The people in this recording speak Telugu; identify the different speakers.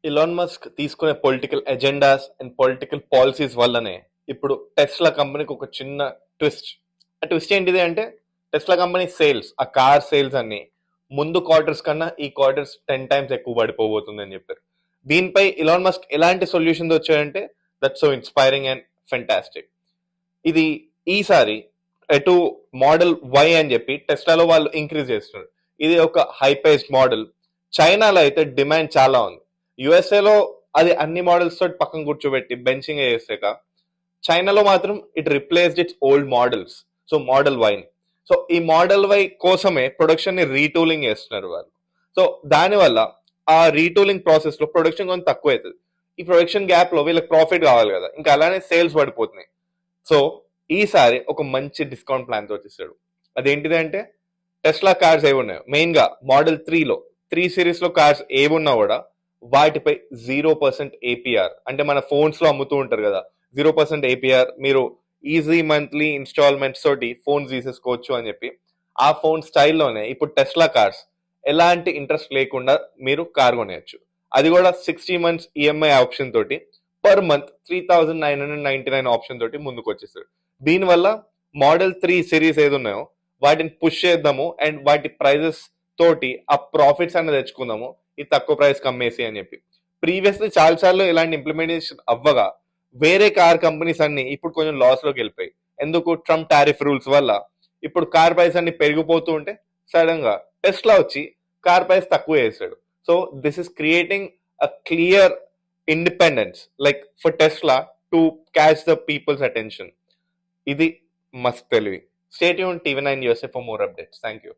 Speaker 1: ఇలాన్ మస్క్ తీసుకునే political agendas and political policies వల్లనే ఇప్పుడు టెస్లా కంపెనీకి ఒక చిన్న ట్విస్ట్. ఆ ట్విస్ట్ ఏంటిది అంటే టెస్లా కంపెనీ సేల్స్, ఆ కార్ సేల్స్ అన్ని ముందు క్వార్టర్స్ కన్నా ఈ క్వార్టర్స్ 10 times ఎక్కువ పడిపోబోతుంది అని చెప్పారు. దీనిపై ఇలాన్ మస్క్ ఎలాంటి సొల్యూషన్స్ వచ్చాయంటే that so inspiring and fantastic. ఇది ఈసారి ఎటు మోడల్ వై అని చెప్పి టెస్లాలో వాళ్ళు ఇంక్రీజ్ చేస్తున్నారు. ఇది ఒక హై పేస్డ్ మోడల్. చైనాలో అయితే డిమాండ్ చాలా ఉంది. యుఎస్ఏలో అది అన్ని మోడల్స్ తోటి పక్కన కూర్చోబెట్టి బెంచింగ్ చేసాక చైనాలో మాత్రం it replaced its old models. So model Y, so ఈ మోడల్ వై కోసమే ప్రొడక్షన్ ని రీటూలింగ్ చేస్తున్నారు వాళ్ళు. సో దానివల్ల ఆ రీటూలింగ్ ప్రాసెస్ లో ప్రొడక్షన్ కొంచెం తక్కువ అవుతుంది. ఈ ప్రొడక్షన్ గ్యాప్ లో వీళ్ళకి ప్రాఫిట్ కావాలి కదా, ఇంకా అలానే సేల్స్ పడిపోతున్నాయి. సో ఈసారి ఒక మంచి డిస్కౌంట్ ప్లాన్ తో వచ్చేసాడు. అదేంటిది అంటే టెస్లా కార్స్ ఏవి ఉన్నాయో మెయిన్ గా మోడల్ 3లో 3 సిరీస్ లో కార్స్ ఏమున్నా కూడా వాటిపై 0% ఏపీఆర్, అంటే మన ఫోన్స్ లో అమ్ముతూ ఉంటారు కదా, 0% ఏపీఆర్, మీరు ఈజీ మంత్లీ ఇన్స్టాల్మెంట్స్ తోటి ఫోన్స్ తీసేసుకోవచ్చు అని చెప్పి ఆ ఫోన్ స్టైల్లోనే ఇప్పుడు టెస్లా కార్స్ ఎలాంటి ఇంట్రెస్ట్ లేకుండా మీరు కార్ కొనేయచ్చు. అది కూడా 60 months ఈఎంఐ ఆప్షన్ తోటి పర్ మంత్ 3999 ఆప్షన్ తోటి ముందుకు వచ్చేసారు. దీనివల్ల మోడల్ 3 సిరీస్ ఏది ఉన్నాయో వాటిని పుష్ చేద్దాము అండ్ వాటి ప్రైజెస్ తోటి ఆ ప్రాఫిట్స్ అనేది తెచ్చుకుందాము ఈ తక్కువ ప్రైస్ కమ్మేసి అని చెప్పి. ప్రీవియస్లీ చాలా సార్లు ఇలాంటి ఇంప్లిమెంటేషన్ అవ్వగా వేరే కార్ కంపెనీస్ అన్ని ఇప్పుడు కొంచెం లాస్ లోకి వెళ్ళిపోయి, ఎందుకు ట్రంప్ టారిఫ్ రూల్స్ వల్ల ఇప్పుడు కార్ ప్రైస్ అన్ని పెరిగిపోతూ ఉంటే సడన్ గా టెస్లా వచ్చి కార్ ప్రైస్ తక్కువ చేశాడు. So this is creating a clear independence like for Tesla to catch the peoples attention. ఇది మస్త్ తెలివి. Stay tune TV 9 USA for more updates. Thank you.